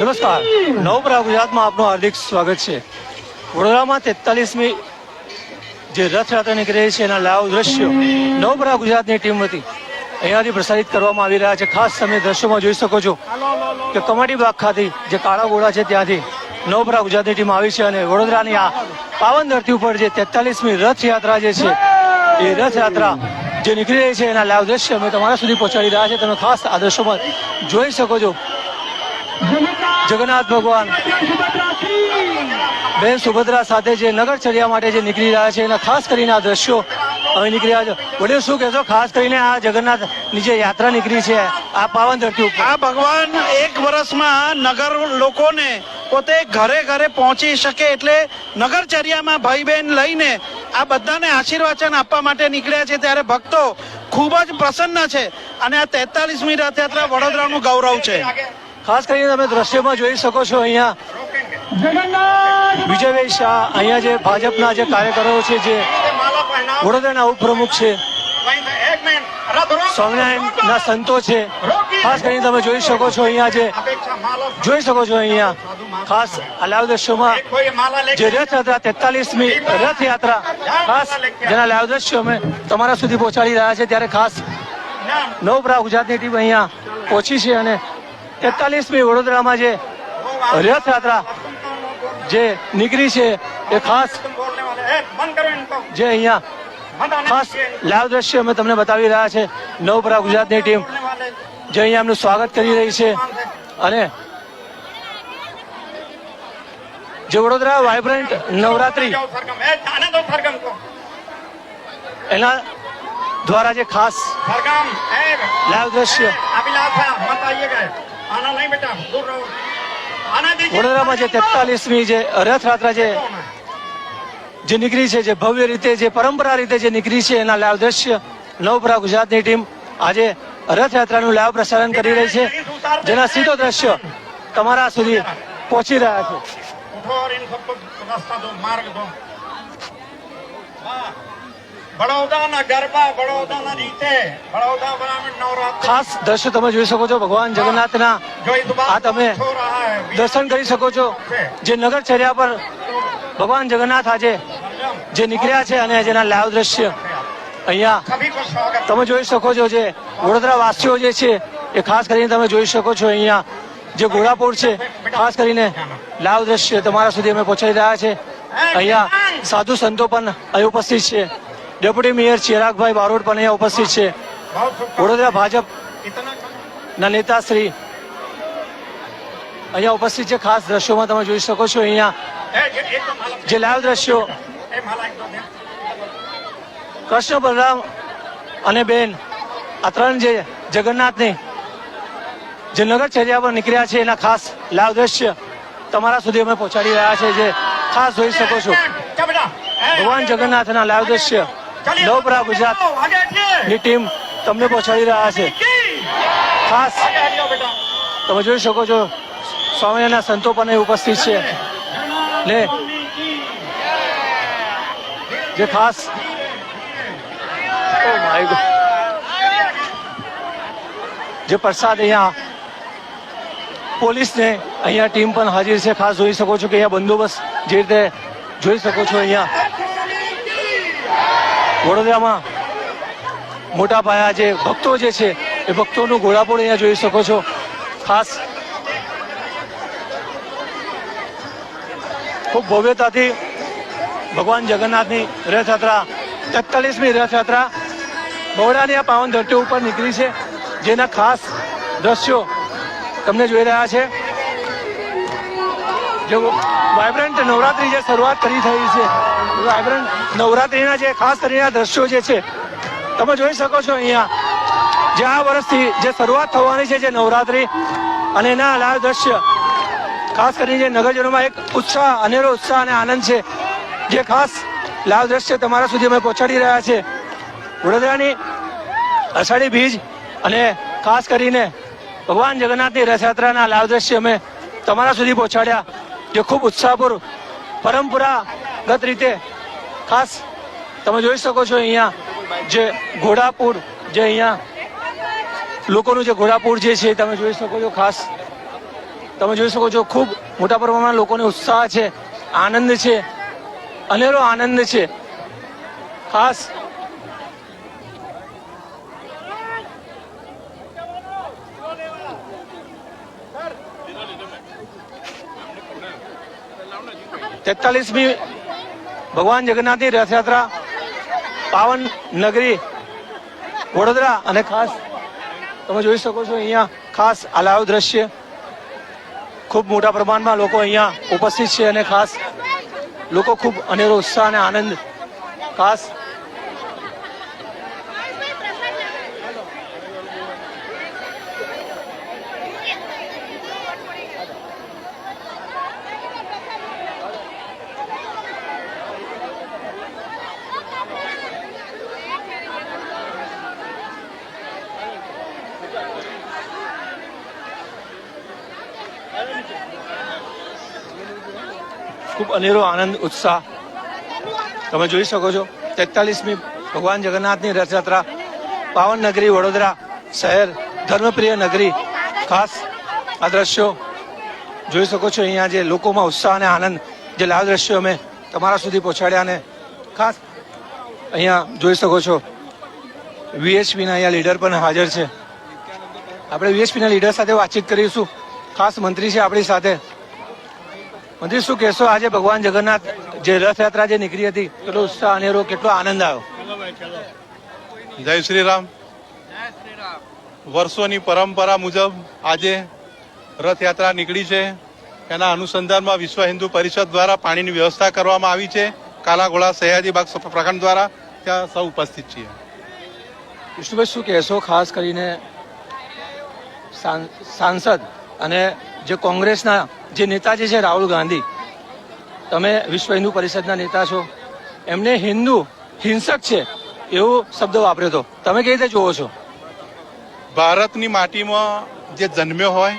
નમસ્કાર, નવપ્રભા ગુજરાતમાં આપનું હાર્દિક સ્વાગત છે। વડોદરામાં 43મી જે રથયાત્રા નીકળી રહી છે એના લાઈવ દ્રશ્યો નવપ્રભા ગુજરાતની ટીમ વતી અહીંયાથી પ્રસારિત કરવામાં આવી રહ્યા છે। ખાસ તમે દ્રશ્યોમાં જોઈ શકો છો કે કમાટી બાગ ખાતે જે કાળા ઘોડા છે ત્યાંથી નવપ્રભા ગુજરાતની ટીમ આવી છે અને વડોદરાની આ પાવન ધરતી ઉપર જે 43મી રથયાત્રા જે છે એ રથયાત્રા જે નીકળી રહી છે એના લાઈવ દ્રશ્ય અમે તમારા સુધી પહોંચાડી રહ્યા છે। તમે ખાસ આ દ્રશ્યોમાં જોઈ શકો છો જગન્નાથ ભગવાન બેન સુભદ્રા સાથે જે નગરચર્યા માટે જે નીકળી રહ્યા છે એના ખાસ કરીને આ દ્રશ્યો હવે નીકળી રહ્યા છે। વડીલ શું કહેશો ખાસ કરીને આ જગન્નાથની જે યાત્રા નીકળી છે આ પાવન ધરતી ઉપર? આ ભગવાન એક વર્ષમાં નગર લોકોને પોતે ઘરે ઘરે પહોંચી શકે એટલે નગરચર્યામાં ભાઈ બહેન લઈને આ બધાને આશીર્વાચન આપવા માટે નીકળ્યા છે ત્યારે ભક્તો ખૂબ જ પ્રસન્ન છે અને આ 43મી રથયાત્રા વડોદરાનું ગૌરવ છે। ખાસ કરીને તમે દ્રશ્યમાં જોઈ શકો છો અહીંયા વિજયભાઈ શાહ અહીંયા જે ભાજપના જે કાર્યકરો છે જે વડોદરાના ઉપપ્રમુખ છે સ્વામિનારાયણના સંતો છે ખાસ કરીને તમે જોઈ શકો છો અહીંયા ખાસ આ લાઈવ દ્રશ્યોમાં જે રથયાત્રા 43મી રથયાત્રા ખાસ જેના લાઈવ દ્રશ્યો અમે તમારા સુધી પહોંચાડી રહ્યા છે ત્યારે ખાસ નવપ્રભા ગુજરાતની ટીમ અહીંયા પહોંચી છે અને 43મી વડોદરામાં જે રથયાત્રા જે નીકળી છે એ ખાસ જે અહીંયા ખાસ લાઈવ દ્રશ્ય અમે તમને બતાવી રહ્યા છે। નવપ્રભા ગુજરાતની ટીમ જે અહીંયા એમનું સ્વાગત કરી રહી છે અને જે વડોદરા વાઇબ્રન્ટ નવરાત્રી એના દ્વારા જે ખાસ લાઈવ દ્રશ્ય વડોદરામાં જે 43મી જે રથયાત્રા જે નીકળી છે જે ભવ્ય રીતે જે પરંપરા રીતે જે નીકળી છે એના લાઈવ દ્રશ્ય નવપ્રભા ગુજરાતની ટીમ આજે રથયાત્રાનું લાઈવ પ્રસારણ કરી રહી છે જેના સીધો દ્રશ્ય તમારા સુધી પહોંચી રહ્યા છે। ખાસ દ્રશ્ય તમે જોઈ શકો છો ભગવાન જગન્નાથના આ તમે દર્શન કરી શકો છો જે નગરચર્યા પર ભગવાન જગન્નાથ આજે જે નીકળ્યા છે અને જેના લાઈવ દ્રશ્ય અહીંયા તમે જોઈ શકો છો જે વડોદરા વાસીઓ જે છે એ ખાસ કરીને તમે જોઈ શકો છો અહીંયા જે ઘોડાપુર છે ખાસ કરીને લાઈવ દ્રશ્ય તમારા સુધી અમે પહોંચાડી રહ્યા છે। અહીંયા સાધુ સંતો પણ અહીં ઉપસ્થિત છે। ડેપ્યુટી મેયર ચિરાગભાઈ બારોટ પણ અહીંયા ઉપસ્થિત છે। વડોદરા ભાજપના નેતા શ્રી અહીંયા ઉપસ્થિત છે। ખાસ દ્રશ્યોમાં તમે જોઈ શકો છો અહીંયા જે લાઈવ દ્રશ્યો કૃષ્ણ બલરામ અને બેન આ ત્રણ જે જગન્નાથની જે નગરચર્યા પર નીકળ્યા છે એના ખાસ લાઈવ દ્રશ્ય તમારા સુધી અમે પહોંચાડી રહ્યા છે જે ખાસ જોઈ શકો છો ભગવાન જગન્નાથના લાઈવ દ્રશ્ય નવપ્રભા ગુજરાતની ટીમ તમને પહોંચાડી રહ્યા છે। ખાસ તમે જોઈ શકો છો સ્વામિનારાયણના સંતો પણ ઉપસ્થિત છે ને જે ખાસ જે પ્રસાદ અહીંયા પોલીસને અહીંયા ટીમ પણ હાજર છે। ખાસ જોઈ શકો છો કે અહીંયા બંદોબસ્ત જે રીતે જોઈ શકો છો અહીંયા વડોદરામાં મોટા પાયા જે ભક્તો જે છે એ ભક્તોનું ઘોડાપુર અહીંયા જોઈ શકો છો। ખાસ ખૂબ ભવ્યતાથી ભગવાન જગન્નાથની રથયાત્રા 43મી રથયાત્રા બરોડાની આ પાવન ધરતી ઉપર નીકળી છે જેના ખાસ દ્રશ્યો તમને જોઈ રહ્યા છે। જે વાઇબ્રન્ટ નવરાત્રી જે શરૂઆત કરી થઈ છે વાઇબ્રન્ટ નવરાત્રીના જે ખાસ કરીને દ્રશ્યો જે છે તમે જોઈ શકો છો અહીંયા જે આ વર્ષથી જે શરૂઆત થવાની છે જે નવરાત્રી અને એના લાઈવ દ્રશ્ય ખાસ કરીને જે નગરજનોમાં એક ઉત્સાહ અનેરો ઉત્સાહ અને આનંદ છે જે ખાસ લાઈવ દ્રશ્ય તમારા સુધી અમે પહોંચાડી રહ્યા છે। વડોદરાની અષાઢી બીજ અને ખાસ કરીને ભગવાન જગન્નાથની રથયાત્રાના લાઈવ દ્રશ્ય અમે તમારા સુધી પહોંચાડ્યા જે ખૂબ ઉત્સાહપૂર્વ પરંપરાગત રીતે ખાસ તમે જોઈ શકો છો અહીંયા જે ઘોડાપુર જે અહીંયા લોકોનું જે ઘોડાપુર જે છે તમે જોઈ શકો છો ખાસ તમે જોઈ શકો છો ખૂબ મોટા પ્રમાણમાં લોકોને ઉત્સાહ છે, આનંદ છે, અનેરો આનંદ છે. ખાસ તેતાલીસમી ભગવાન જગન્નાથની રથયાત્રા પાવન નગરી વડોદરા, અને ખાસ તમે જોઈ શકો છો અહીંયા ખાસ આ લાઈવ દ્રશ્ય, ખૂબ મોટા પ્રમાણમાં લોકો અહીંયા ઉપસ્થિત છે અને ખાસ લોકો ખૂબ અનેરો ઉત્સાહ અને આનંદ. ખાસ ખૂબ અનેરો આનંદ ઉત્સાહ તમે જોઈ શકો છો. 43મી ભગવાન જગન્નાથની રથયાત્રા પાવન નગરી વડોદરા શહેર, ધર્મપ્રિય નગરી. ખાસ આ દ્રશ્યો જોઈ શકો છો. અહીંયા જે લોકોમાં ઉત્સાહ અને આનંદ, જે લાઈવ દ્રશ્યો અમે તમારા સુધી પહોંચાડ્યા, અને ખાસ અહીંયા જોઈ શકો છો વીએચપીના અહીંયા લીડર પણ હાજર છે. આપણે વીએચપીના લીડર સાથે વાતચીત કરીશું. ખાસ મંત્રી છે આપણી સાથે. મંત્રી, શું કહેશો, આજે ભગવાન જગન્નાથ જે રથયાત્રા જે નીકળી હતી, કેટલો ઉત્સાહ અનેરો, કેટલો આનંદ આવ્યો? જય શ્રી રામ. વર્ષોની પરંપરા મુજબ આજે રથયાત્રા નીકળી છે. એના અનુસંધાનમાં વિશ્વ હિન્દુ પરિષદ દ્વારા પાણીની વ્યવસ્થા કરવામાં આવી છે. કાલાઘોડા સયાજીબાગ પ્રખંડ દ્વારા ત્યાં સૌ ઉપસ્થિત છીએ. વિષ્ણુભાઈ, શું કહેશો, ખાસ કરીને સાંસદ અને જે કોંગ્રેસના જે નેતાજી છે રાહુલ ગાંધી, તમે વિશ્વ હિન્દુ પરિષદના નેતા છો, એમને હિન્દુ હિંસક છે એવો શબ્દ વાપર્યો હતો, તમે કઈ રીતે જોવો છો? ભારતની માટીમાં જે જન્મ્યો હોય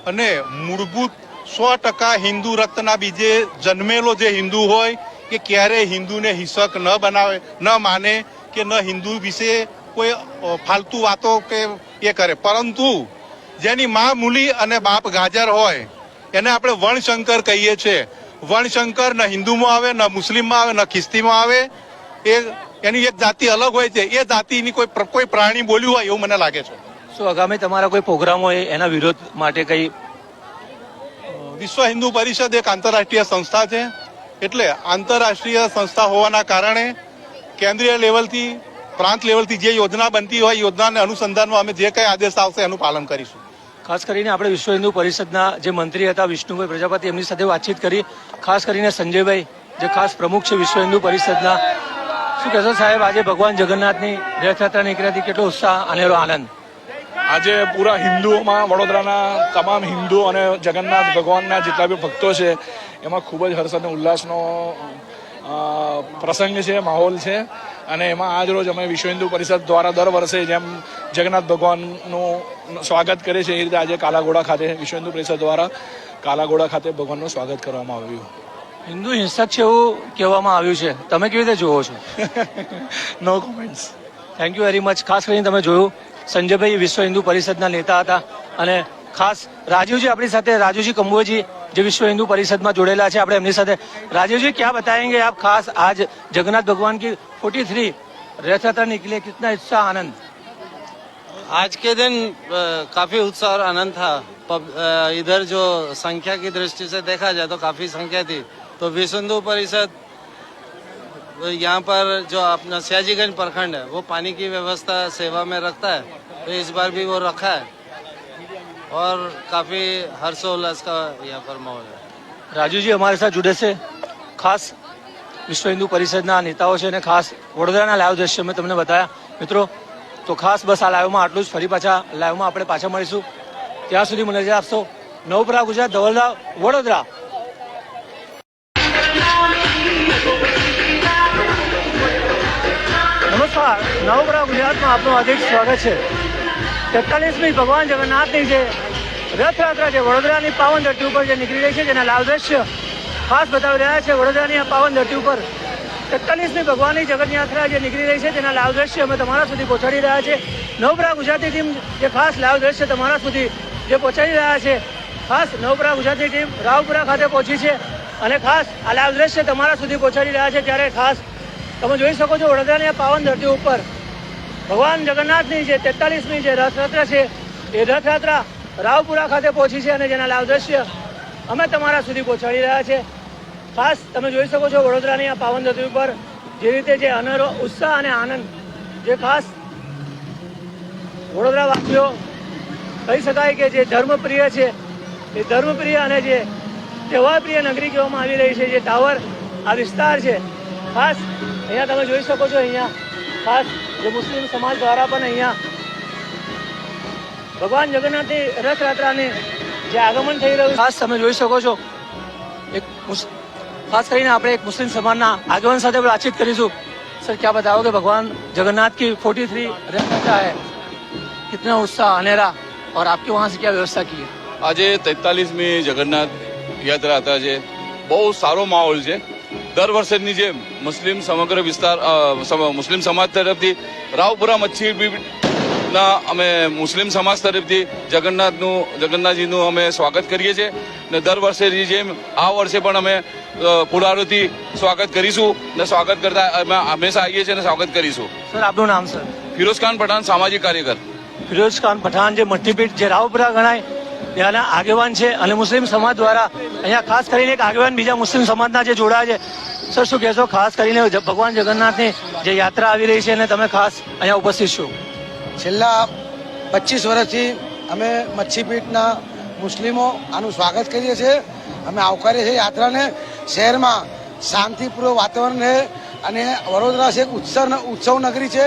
અને મૂળભૂત 100% હિન્દુ રક્તના બીજે જન્મેલો જે હિન્દુ હોય એ ક્યારેય હિન્દુને હિંસક ન બનાવે, ન માને કે ન હિન્દુ વિશે કોઈ ફાલતુ વાતો કે એ કરે. પરંતુ જેની મા મૂલી અને બાપ ગાજર હોય એને આપણે વર્ણશંકર કહીએ છીએ. વર્ણશંકર ન હિન્દુમાં આવે, ન મુસ્લિમમાં આવે, ન ખ્રિસ્તીમાં આવે. એ એની એક જાતિ અલગ હોય છે. એ જાતિની કોઈ પ્રાણી બોલ્યું હોય એવું મને લાગે છે. શું આગામી તમારા કોઈ પ્રોગ્રામ હોય એના વિરોધ માટે કઈ? વિશ્વ હિન્દુ પરિષદ એક આંતરરાષ્ટ્રીય સંસ્થા છે. એટલે આંતરરાષ્ટ્રીય સંસ્થા હોવાના કારણે કેન્દ્રીય લેવલથી, પ્રાંત લેવલથી જે યોજના બનતી હોય યોજનાને અનુસંધાનમાં અમે જે કંઈ આદેશ આવશે એનું પાલન કરીશું. ખાસ કરીને આપણે વિશ્વ હિન્દુ પરિષદના જે મંત્રી હતા વિષ્ણુભાઈ પ્રજાપતિ, એમની સાથે વાતચીત કરી. ખાસ કરીને સંજયભાઈ, જે ખાસ પ્રમુખ છે વિશ્વ હિન્દુ પરિષદના. શું કહેશો સાહેબ, આજે ભગવાન જગન્નાથની રથયાત્રા નીકળી હતી, કેટલો ઉત્સાહ, અનેરો આનંદ? આજે પૂરા હિન્દુઓમાં, વડોદરાના તમામ હિન્દુ અને જગન્નાથ ભગવાનના જેટલા બી ભક્તો છે એમાં ખૂબ જ હર્ષ અને ઉલ્લાસનો પ્રસંગ છે, માહોલ છે. અને એમાં આજ રોજ અમે વિશ્વ હિન્દુ પરિષદ દ્વારા દર વર્ષે જેમ જગન્નાથ ભગવાનનું સ્વાગત કરે છે એ રીતે આજે કાલાઘોડા ખાતે વિશ્વ હિન્દુ પરિષદ દ્વારા કાલાઘોડા ખાતે ભગવાનનું સ્વાગત કરવામાં આવ્યું. હિન્દુ હિંસક છે એવું કહેવામાં આવ્યું છે, તમે કેવી રીતે જોવો છો? No comments. Thank you very much. ખાસ કરીને તમે જોયું સંજયભાઈ વિશ્વ હિન્દુ પરિષદના નેતા હતા, અને ખાસ राजीव जी अपनी साथ, राजीव जी कंबोज जी जो विश्व हिंदू परिषद में जोड़ेला है, આપણે એમની સાથે. राजीव जी, क्या बताएंगे आप, खास आज जगन्नाथ भगवान की 43 रथ यात्रा निकले, कितना उत्साह आनंद? आज के दिन काफी उत्साह और आनंद था. इधर जो संख्या की दृष्टि से देखा जाए तो काफी संख्या थी. तो विश्व हिंदू परिषद यहाँ पर जो अपना सयाजीगंज प्रखंड है वो पानी की व्यवस्था सेवा में रखता है, तो इस बार भी वो रखा है और काफी हर्षोल्लास का यहाँ पर माहौल है. राजू जी हमारे साथ जुड़े से खास विश्व हिंदू परिषदના નેતાઓ છે, અને ખાસ વડોદરાના લાઈવ દ્રશ્ય મેં તમને બતાવ્યા મિત્રો. તો ખાસ બસ આ લાઈવમાં આટલું જ. ફરી પાછા લાઈવમાં આપણે પાછા મળીશું. ત્યાં સુધી મને રજા આપશો. નવપ્રભા ગુજરાત, ધવલરાવ, વડોદરા. નમસ્કાર, નવપ્રભા ગુજરાતમાં આપનું હાર્દિક સ્વાગત છે. 43મી ભગવાન જગન્નાથની જે રથયાત્રા છે વડોદરાની પાવન ધરતી ઉપર જે નીકળી રહી છે, જેના લાઈવ દ્રશ્ય ખાસ બતાવી રહ્યા છે. વડોદરાની આ પાવન ધરતી ઉપર 43મી ભગવાનની જગન્યાત્રા જે નીકળી રહી છે તેના લાઈવ દ્રશ્ય અમે તમારા સુધી પહોંચાડી રહ્યા છે. નવપ્રભા ગુજરાતી ટીમ જે ખાસ લાઈવ દ્રશ્ય તમારા સુધી જે પહોંચાડી રહ્યા છે, ખાસ નવપરા ગુજરાતની ટીમ રાવપુરા ખાતે પહોંચી છે અને ખાસ આ લાઈવ દ્રશ્ય તમારા સુધી પહોંચાડી રહ્યા છે. ત્યારે ખાસ તમે જોઈ શકો છો વડોદરાની આ પાવન ધરતી ઉપર ભગવાન જગન્નાથની જે 43મી જે રથયાત્રા છે એ રથયાત્રા રાવપુરા ખાતે પહોંચી છે અને જેના લાઈવ દ્રશ્ય અમે તમારા સુધી પહોંચાડી રહ્યા છે. ખાસ તમે જોઈ શકો છો વડોદરાની આ પાવન ધરતી ઉપર જે રીતે જે અનેરો ઉત્સાહ અને આનંદ જે ખાસ વડોદરાવાસીઓ કહી શકાય કે જે ધર્મપ્રિય છે એ ધર્મપ્રિય અને જે તહેવારપ્રિય નગરી કહેવામાં આવી રહી છે. જે ટાવર આ વિસ્તાર છે ખાસ અહીંયા તમે જોઈ શકો છો અહીંયા ખાસ જે મુસ્લિમ સમાજ દ્વારા પણ અહીંયા ભગવાન જગન્નાથની રથયાત્રાને જે આગમન થઈ રહ્યું ખાસ તમે જોઈ શકો છો. એક ખાસ કરીને આપણે એક મુસ્લિમ સમાજના આગેવાન સાથે વાતચીત કરીશું. सर क्या बताओ कि भगवान जगन्नाथ की 43 रथयात्रा है, कितना उत्साह अनेरा और आपके वहाँ से क्या व्यवस्था की है? આજે 43મી જગન્નાથ યાત્રા હતા છે. બહુ સારો માહોલ છે. દર વર્ષની જેમ મુસ્લિમ સમગ્ર વિસ્તાર મુસ્લિમ સમાજ તરફથી રાવપુરા મચ્છી બીટના અમે મુસ્લિમ સમાજ તરફથી જગન્નાથજીનું અમે સ્વાગત કરીએ છીએ ને દર વર્ષેની જેમ આ વર્ષે પણ અમે પુરારોથી સ્વાગત કરીશું ને સ્વાગત કરતા અમે હંમેશા આવીએ છીએ અને સ્વાગત કરીશું. સર આપનું નામ? સર ફિરોઝ ખાન પઠાણ, સામાજિક કાર્યકર. ફિરોઝ ખાન પઠાણ જે મઠ્ઠીપીઠ જે રાવપુરા ગણાય ત્યાંના આગેવાન છે અને મુસ્લિમ સમાજ દ્વારા અહીંયા ખાસ કરીને એક આગેવાન બીજા મુસ્લિમ સમાજના જે જોડાયા છે. સર શું કહેશો ખાસ કરીને ભગવાન જગન્નાથની જે યાત્રા આવી રહી છે અને તમે ખાસ અહીંયા ઉપસ્થિત છો? છેલ્લા 25 વર્ષથી અમે મચ્છીપીઠના મુસ્લિમો આનું સ્વાગત કરીએ છીએ. અમે આવકારીએ છીએ યાત્રાને. શહેરમાં શાંતિપૂર્વક વાતાવરણ રહે અને વડોદરા છે ઉત્સવ નગરી છે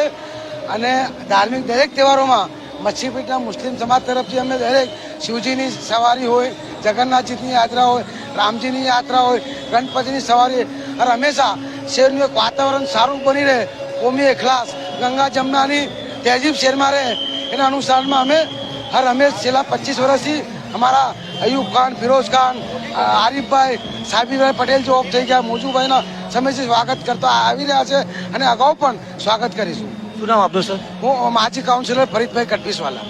અને ધાર્મિક દરેક તહેવારોમાં મચ્છીપીઠના મુસ્લિમ સમાજ તરફથી અમે દરેક શિવજીની સવારી હોય, જગન્નાથજીની યાત્રા હોય, રામજીની યાત્રા હોય, ગણપતિની સવારી અને હંમેશા શહેરનું એક વાતાવરણ સારું બની રહે, કોમી એખલાસ, ગંગા જમનાની તહેજીબ શહેરમાં રહે એના અનુસારમાં અમે હર હંમેશ છેલ્લા 25 વર્ષથી અમારા અયુબ ખાન, ફિરોઝ ખાન, આરીફભાઈ, સાબીભાઈ પટેલ જે ઓફ થઈ ગયા, મોજુભાઈના સમયથી સ્વાગત કરતા આવી રહ્યા છે અને અગાઉ પણ સ્વાગત કરીશું. શું નામ આપનું સર? હું માજી કાઉન્સિલર ફરીદભાઈ કટપીસવાલા.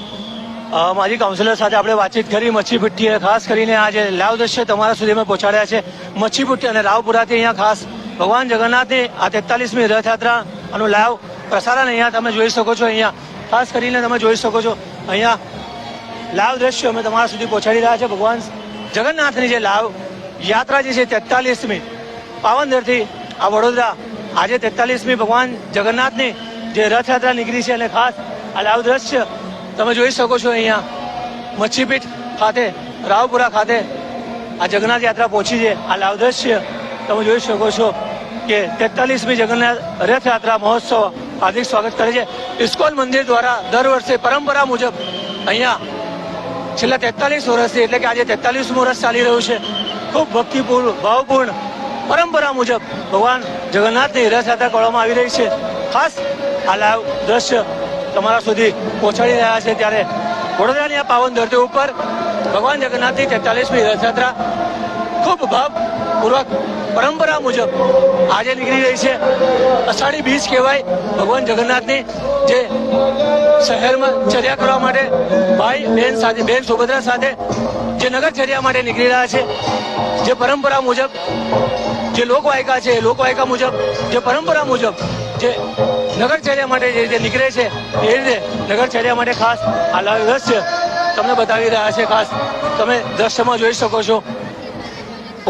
માજી કાઉન્સિલર સાથે આપણે વાતચીત કરી મચ્છીપીઠી ખાસ કરીને આ જે લાઈવ દ્રશ્ય તમારા સુધી અમે પહોંચાડ્યા છે મચ્છીપીઠી અને રાવપુરાથી અહીંયા ખાસ ભગવાન જગન્નાથની આ 43મી રથયાત્રાનું લાઈવ પ્રસારણ અહીંયા તમે જોઈ શકો છો. અહીંયા ખાસ કરીને તમે જોઈ શકો છો અહીંયા લાઈવ દ્રશ્યો અમે તમારા સુધી પહોંચાડી રહ્યા છે. ભગવાન જગન્નાથની જે લાઈવ યાત્રા જે છે 43મી પાવનધરથી આ વડોદરા આજે 43મી ભગવાન જગન્નાથની જે રથયાત્રા નીકળી છે અને ખાસ આ લાઈવ દ્રશ્ય તમે જોઈ શકો છો. અહીંયા મચ્છીપીઠ ખાતે રાવપુરા ખાતે આ જગન્નાથ યાત્રા પહોંચી છે. આ લાઈવ દ્રશ્ય તમે જોઈ શકો છો કે 43મી જગન્નાથ રથયાત્રા મહોત્સવ હાર્દિક સ્વાગત કરે છે. ઇસ્કોન મંદિર દ્વારા દર વર્ષે પરંપરા મુજબ અહીંયા છેલ્લા 43 વર્ષથી એટલે કે આજે 43મું વર્ષ ચાલી રહ્યું છે. ખૂબ ભક્તિપૂર્ણ ભાવપૂર્ણ પરંપરા મુજબ ભગવાન જગન્નાથની રથયાત્રા કરવામાં આવી રહી છે. ખાસ આ લાઈવ દ્રશ્ય તમારા સુધી પહોંચાડી રહ્યા છે. ત્યારે વડોદરાની આ પાવન ધરતી ઉપર ભગવાન જગન્નાથની 43મી રથયાત્રા ખૂબ ભાવપૂર્વક પરંપરા મુજબ આજે નીકળી રહી છે. અષાઢી બીજ કહેવાય ભગવાન જગન્નાથની જે શહેરમાં ચર્યા કરવા માટે ભાઈ બહેન સાથે બહેન સુભદ્રા સાથે જે નગરચર્યા માટે નીકળી રહ્યા છે. જે પરંપરા મુજબ જે લોકવાયકા છે લોકવાયકા મુજબ જે પરંપરા મુજબ જે નગરચર્યા માટે જે નીકળે છે એ રીતે નગરચર્યા માટે ખાસ આ લાઈવ દ્રશ્ય તમને બતાવી રહ્યા છે. ખાસ તમે દ્રશ્યમાં જોઈ શકો છો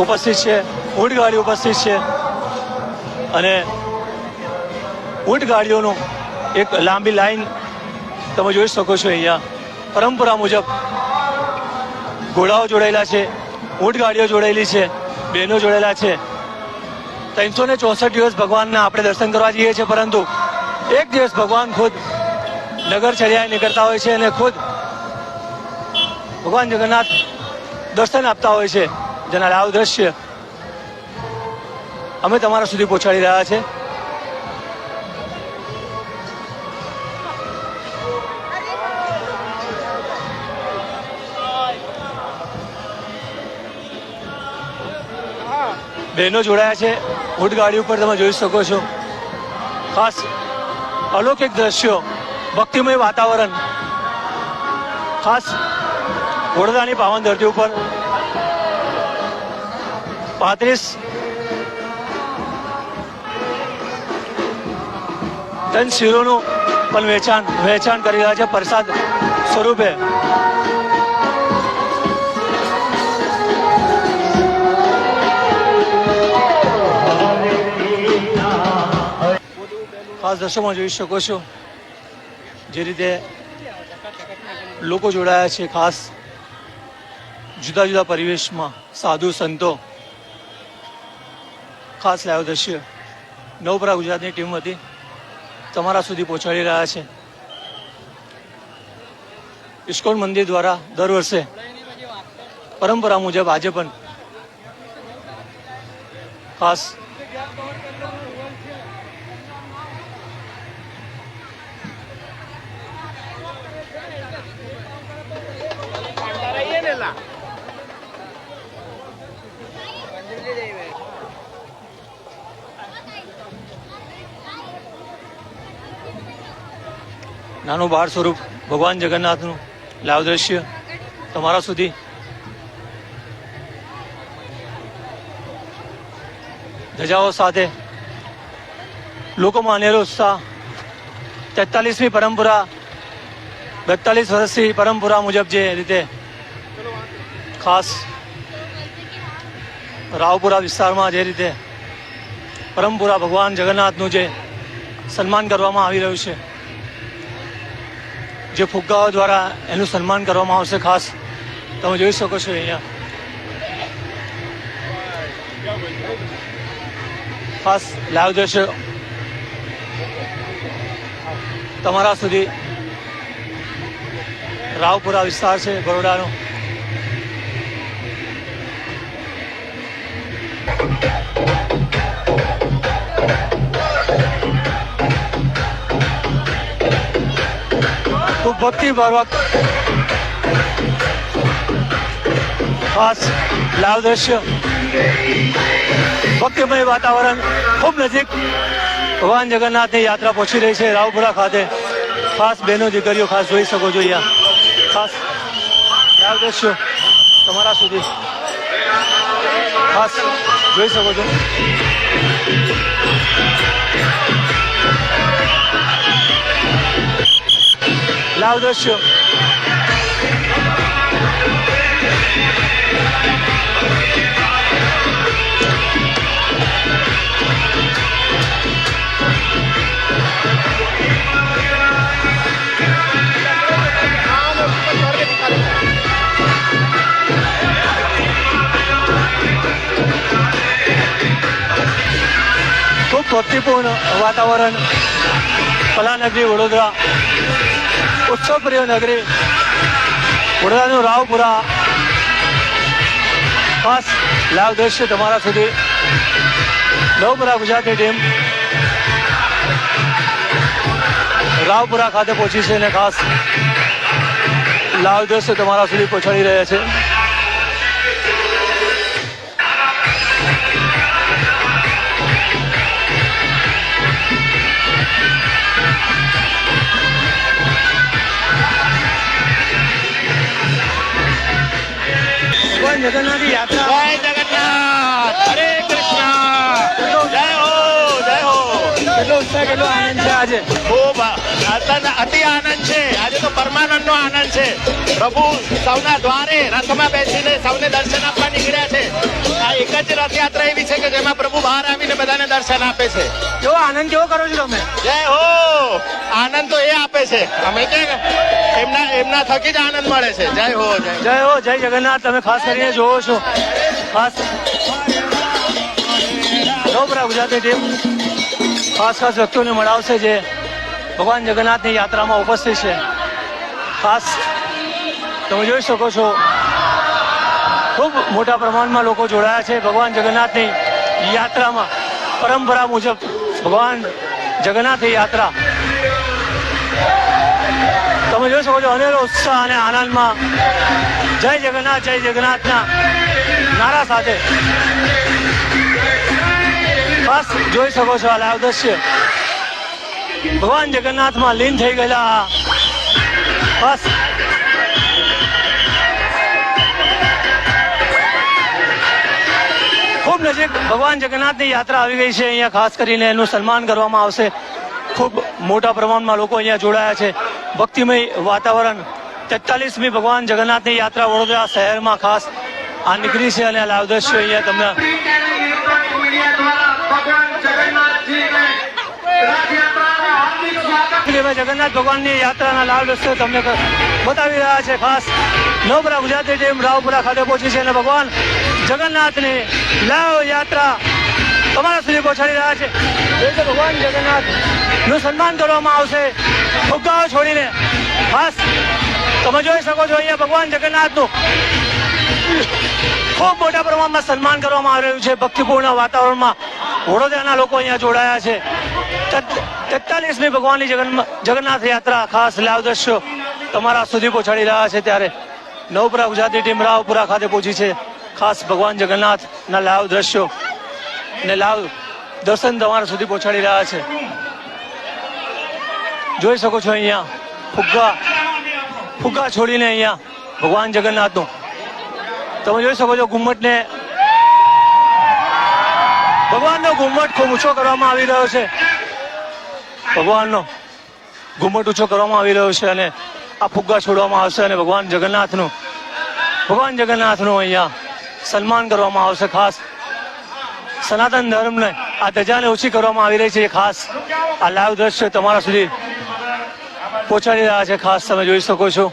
ઉપસ્થિત છે ઊંટ ગાડી ઉપસ્થિત છે અને ઊંટ ગાડીઓનું એક લાંબી લાઈન તમે જોઈ શકો છો. અહીંયા પરંપરા મુજબ ઘોડાઓ જોડાયેલા છે, ઊંટ ગાડીઓ જોડાયેલી છે, બહેનો જોડાયેલા છે. 364 દિવસ ભગવાનના આપણે દર્શન કરવા જઈએ છીએ પરંતુ એક દિવસ ભગવાન ખુદ નગરચર્યાએ નીકળતા હોય છે અને ખુદ ભગવાન જગન્નાથ દર્શન આપતા હોય છે. જેના લાઈવ દ્રશ્ય અમે તમારા સુધી પહોંચાડી રહ્યા છે. બહેનો જોડાયા છે ઊંટ ગાડી ઉપર તમે જોઈ શકો છો. ખાસ અલૌકિક દ્રશ્યો, ભક્તિમય વાતાવરણ. ખાસ વડોદરાની પાવન ધરતી ઉપર 35 ટન શીરોનું પણ વેચાણ કરી રહ્યા છે પ્રસાદ સ્વરૂપે. ખાસ દ્રશ્યોમાં જોઈ શકો છો જે રીતે લોકો જોડાયા છે, ખાસ જુદા જુદા પરિવેશમાં સાધુ સંતો. ખાસ લાઈવ દ્રશ્ય નવપરા ગુજરાતની ટીમ વતી તમારા સુધી પહોંચાડી રહ્યા છે. ઇસ્કોન મંદિર દ્વારા દર વર્ષે પરંપરા મુજબ આજે પણ ખાસ નાનું બાળ સ્વરૂપ ભગવાન જગન્નાથનું લાઈવ દ્રશ્ય તમારા સુધી. ધજાઓ સાથે લોકોમાં અનેરો ઉત્સાહ. 43મી પરંપરા, 42 વર્ષથી પરંપરા મુજબ જે રીતે ખાસ રાવપુરા વિસ્તારમાં જે રીતે પરંપરા ભગવાન જગન્નાથનું જે સન્માન કરવામાં આવી રહ્યું છે, જે ફુગ્ગાઓ દ્વારા એનું સન્માન કરવામાં આવશે. ખાસ તમે જોઈ શકો છો અહીંયા ખાસ લાઈવ દ્રશ્ય તમારા સુધી. રાવપુરા વિસ્તાર છે બરોડાનો. ખૂબ ભક્તિપૂર્વક ખાસ લાઈવ દ્રશ્ય, ભક્તિમય વાતાવરણ. ખૂબ નજીક ભગવાન જગન્નાથની યાત્રા પહોંચી રહી છે રાવપુરા ખાતે. ખાસ બહેનો દીકરીઓ ખાસ જોઈ શકો છો અહીંયા ખાસ લાઈવ દ્રશ્યો તમારા સુધી ખાસ જોઈ શકો છો. લાઈવ દ્રશ્યો ખૂબ ભક્તિપૂર્ણ વાતાવરણ. કલાનગરી વડોદરા, ઉત્સવપ્રિય નગરી વડોદરાનું રાવપુરા. ખાસ લાઈવ દ્રશ્ય તમારા સુધી. નવપરા ગુજરાતની ટીમ રાવપુરા ખાતે પહોંચી છે અને ખાસ લાઈવ દ્રશ્ય તમારા સુધી પહોંચાડી રહ્યા છે. જગન્નાથ યાત્રા. જય જગન્નાથ, હરે કૃષ્ણ, જય હો, જય હો. કેટલો ઉત્સાહ, કેટલો આનંદ છે આજે. ખૂબ અતિ આનંદ છે આજે તો. પરમાનંદ નો આનંદ છે. પ્રભુ સૌના દ્વારે રથમાં બેસીને સૌને દર્શન આપવા નીકળ્યા છે. આ એક જ રથયાત્રા એવી છે કે જેમાં પ્રભુ બહાર આવીને બધાને દર્શન આપે છે. કેવો આનંદ કેવો કરો છો તમે? જય હો. આનંદ તો એ આપે છે, અમે કે એમના થકી જ આનંદ મળે છે. જય હો, જય હો, જય જગન્નાથ. તમે ખાસ કરીને જોવો છો ખાસ નવપરા ગુજરાતની ટીમ ખાસ વ્યક્તિઓને મળાવશે જે ભગવાન જગન્નાથની યાત્રામાં ઉપસ્થિત છે. ખાસ તમે જોઈ શકો છો ખૂબ મોટા પ્રમાણમાં લોકો જોડાયા છે ભગવાન જગન્નાથની યાત્રામાં. પરંપરા મુજબ ભગવાન જગન્નાથની યાત્રા તમે જોઈ શકો છો અનેરો ઉત્સાહ અને આનંદમાં જય જગન્નાથના નારા સાથે ખાસ જોઈ શકો છો આ લાઈવ દ્રશ્ય. ભગવાન જગન્નાથમાં લીન થઈ ગયેલા ખાસ ખૂબ નજીક ભગવાન જગન્નાથની યાત્રા આવી ગઈ છે. અહીંયા ખાસ કરીને એનું સન્માન કરવામાં આવશે. ખૂબ મોટા પ્રમાણમાં લોકો અહીંયા જોડાયા છે. ભક્તિમય વાતાવરણ. 43મી ભગવાન જગન્નાથની યાત્રા વડોદરા શહેરમાં ખાસ આ નીકળી છે અને લાઈવ દ્રશ્યો અહીંયા તમને જગન્નાથ ભગવાનની યાત્રાના લાઈવ દ્રશ્યો તમને બતાવી રહ્યા છે. ખાસ નવપરા ગુજરાતી ટીમ રાવપુરા ખાતે પહોંચી છે અને ભગવાન જગન્નાથની લાઈવ યાત્રા તમારા સુધી પહોંચાડી રહ્યા છે. એ રીતે ભગવાન જગન્નાથનું સન્માન કરવામાં આવશે ફુગ્ગાઓ છોડીને. ખાસ તમે જોઈ શકો છો અહીંયા ભગવાન જગન્નાથનું ખૂબ મોટા પ્રમાણમાં સન્માન કરવામાં આવી રહ્યું છે. ભક્તિપૂર્ણ વાતાવરણમાં વડોદરાના લોકો અહીંયા જોડાયા છે. 43મી ભગવાનની જગન્નાથ યાત્રા ખાસ લાઈવ દ્રશ્યો તમારા સુધી પહોંચાડી રહ્યા છે. ત્યારે નવપરા ગુજરાતી ટીમ રાવપુરા ખાતે પહોંચી છે. ખાસ ભગવાન જગન્નાથના લાઈવ દ્રશ્યો અને લાઈવ દર્શન તમારા સુધી પહોંચાડી રહ્યા છે. જોઈ શકો છો અહીંયા ફુગ્ગા છોડીને અહીંયા ભગવાન જગન્નાથનું તમે જોઈ શકો છો ઘુમ્મટને ભગવાનનો ઘુમ્મટ ખૂબ ઊંચો કરવામાં આવી રહ્યો છે. ભગવાનનો ઘુમ્મટ ઊંચો કરવામાં આવી રહ્યો છે અને આ ફુગ્ગા છોડવામાં આવશે અને ભગવાન જગન્નાથનું અહીંયા સન્માન કરવામાં આવશે. ખાસ સનાતન ધર્મને આ ધજાને ઓછી કરવામાં આવી રહી છે. ખાસ આ લાઈવ દ્રશ્ય તમારા સુધી પહોંચાડી રહ્યા છે. ખાસ તમે જોઈ શકો છો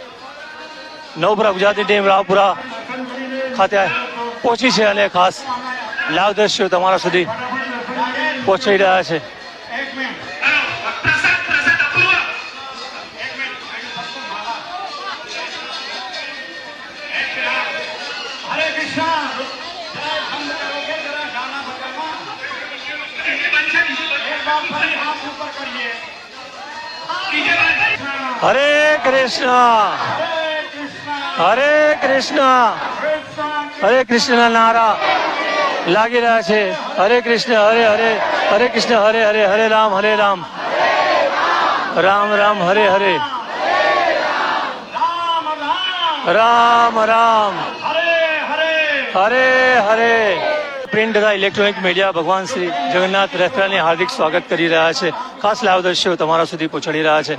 નવપરા ગુજરાતી ટીમ રાવપુરા ખાતે પહોંચી છે અને ખાસ લાઈવ દ્રશ્યો તમારા સુધી પહોંચાડી રહ્યા છે. હરે કૃષ્ણ નારા લાગી રહ્યા છે. હરે કૃષ્ણ હરે કૃષ્ણ હરે રામ રામ રામ હરે હરે રામ રામ હરે હરે. પ્રિન્ટ તથા ઇલેક્ટ્રોનિક મીડિયા ભગવાન શ્રી જગન્નાથ રથયાત્રાને હાર્દિક સ્વાગત કરી રહ્યા છે. ખાસ લાઈવ દ્રશ્યો તમારા સુધી પહોંચાડી રહ્યા છે.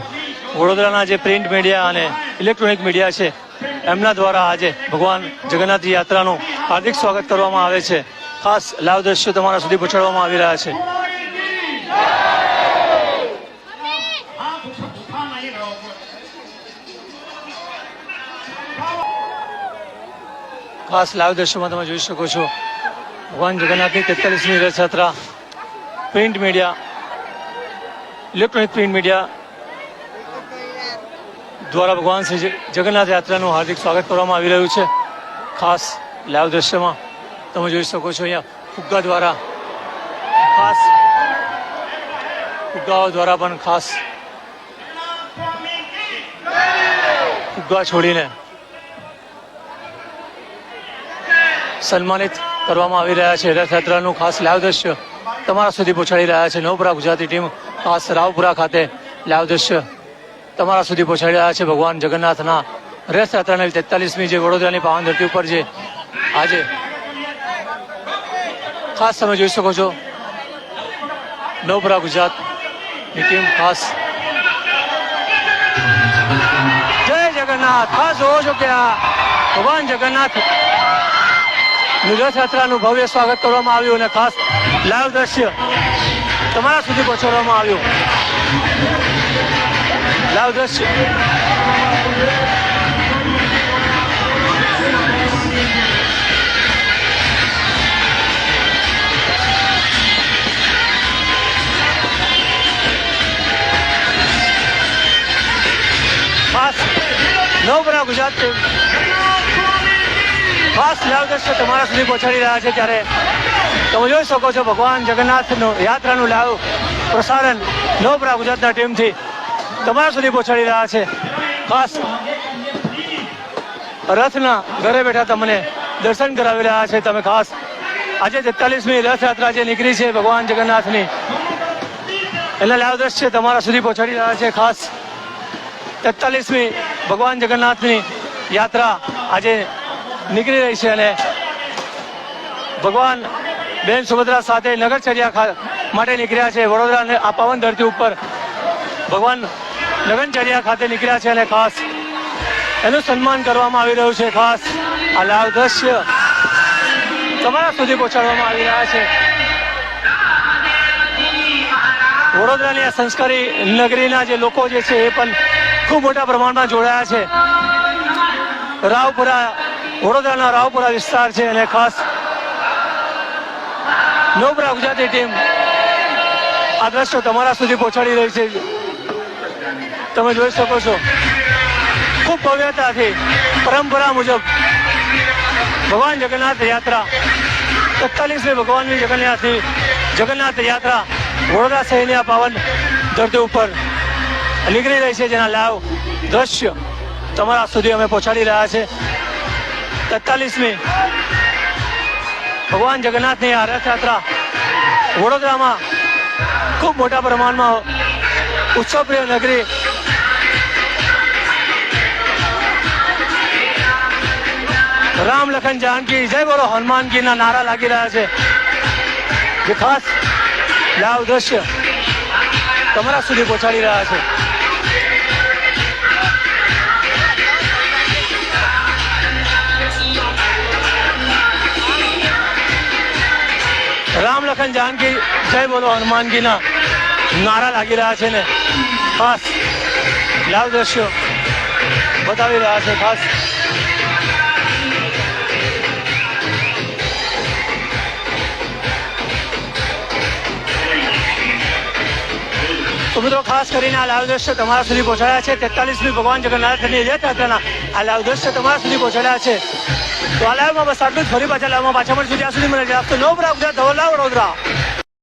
વડોદરાના જે પ્રિન્ટ મીડિયા અને ઇલેક્ટ્રોનિક મીડિયા છે એમના દ્વારા આજે ભગવાન જગન્નાથ યાત્રાનું હાર્દિક સ્વાગત કરવામાં આવે છે. ખાસ લાઈવ દ્રશ્યો તમારા સુધી પહોંચાડવામાં આવી રહ્યા છે. ખાસ લાઈવ દ્રશ્યોમાં તમે જોઈ શકો છો ભગવાન જગન્નાથની 43મી Rath Yatra print media electronic print media દ્વારા ભગવાન શ્રી જગન્નાથ યાત્રાનું હાર્દિક સ્વાગત કરવામાં આવી રહ્યું છે. ખાસ લાઈવ દ્રશ્યમાં તમે જોઈ શકો છો અહીંયા ફુગ્ગા દ્વારા ફુગ્ગાઓ દ્વારા પણ ખાસ ફુગ્ગા છોડીને સન્માનિત કરવામાં આવી રહ્યા છે. રથયાત્રાનું ખાસ લાઈવ દ્રશ્ય તમારા સુધી પહોંચાડી રહ્યા છે. નવપરા ગુજરાતી ટીમ ખાસ રાવપુરા ખાતે લાઈવ દ્રશ્ય તમારા સુધી પહોંચાડી રહ્યા છે. ભગવાન જગન્નાથના રથયાત્રાની 43મી જે વડોદરાની પાવન ધરતી ઉપર જે આજે ખાસ તમે જોઈ શકો છો નવપરા ગુજરાતની ટીમ ખાસ જય જગન્નાથ. ખાસ જોવો છો કે આ ભગવાન જગન્નાથ રથયાત્રાનું ભવ્ય સ્વાગત કરવામાં આવ્યું અને ખાસ લાઈવ દ્રશ્ય તમારા સુધી પહોંચાડવામાં આવ્યું. લાઈવ દ્રશ્ય ખાસ નવપરા ગુજરાત ખાસ લાઈવ દ્રશ્ય તમારા સુધી પહોંચાડી રહ્યા છે. ત્યારે તમે જોઈ શકો છો ભગવાન જગન્નાથનું યાત્રાનું લાઈવ પ્રસારણ નવપરા ગુજરાતના ટીમથી તમારા સુધી પહોંચાડી રહ્યા છે. ખાસ રથના ઘરે બેઠા તમને દર્શન કરાવી રહ્યા છે. તમે ખાસ આજે 43મી રથયાત્રા જે નીકળી છે ભગવાન જગન્નાથની એના લાઈવ દ્રશ્ય તમારા સુધી પહોંચાડી રહ્યા છે. ખાસ 43મી ભગવાન જગન્નાથની યાત્રા આજે નીકળી રહી છે અને ભગવાન બેન સુભદ્રા સાથે નગરચર્યા માટે નીકળ્યા છે વડોદરા આ પાવન ધરતી ઉપર ભગવાન નગરચર્યા ખાતે નીકળ્યા છે અને ખાસ એનું સન્માન કરવામાં આવી રહ્યું છે. ખાસ આ લાઈવ દ્રશ્ય તમારા સુધી પહોંચાડવામાં આવી રહ્યા છે. વડોદરાની આ સંસ્કારી નગરીના જે લોકો જે છે એ પણ ખૂબ મોટા પ્રમાણમાં જોડાયા છે. રાવપુરા વડોદરાના રાવપુરા વિસ્તાર છે અને ખાસ નવપરા ગુજરાતી ટીમ આ દ્રશ્યો તમારા સુધી પહોંચાડી રહી છે. તમે જોઈ શકો છો ખૂબ ભવ્યતાથી પરંપરા મુજબ ભગવાન જગન્નાથ યાત્રા 43મી ભગવાનની જગન્નાથ યાત્રા વડોદરા શહેરની આ પાવન ધરતી ઉપર નીકળી રહી છે, જેના લાઈવ દ્રશ્ય તમારા સુધી અમે પહોંચાડી રહ્યા છે. 43મી ભગવાન જગન્નાથની આ રથયાત્રા વડોદરામાં ખૂબ મોટા પ્રમાણમાં ઉત્સવપ્રિય નગરી રામ લખન જાનકી જય બોલો હનુમાનજીના નારા લાગી રહ્યા છે. જે ખાસ લાઈવ દ્રશ્ય તમારા સુધી પહોંચાડી રહ્યા છે. રામ લખન જાનકી જય બોલો હનુમાનજીના નારા લાગી રહ્યા છે ને ખાસ લાઈવ દ્રશ્યો બતાવી રહ્યા છે. ખાસ તો મિત્રો ખાસ કરીને આ લાઈવ દ્રશ્ય તમારા સુધી પહોંચાડ્યા છે. 43મી ભગવાન જગન્નાથની રથયાત્રાના આ લાઈવ દ્રશ્ય તમારા સુધી પહોંચાડ્યા છે. તો આ લાઈવમાં બસ આટલું જ. ફરી પાછા લાઈવમાં પાછા મળીશું. ત્યાં સુધી મને જણાવતો નવપરા ગુજરાત ધવલના વડોદરા.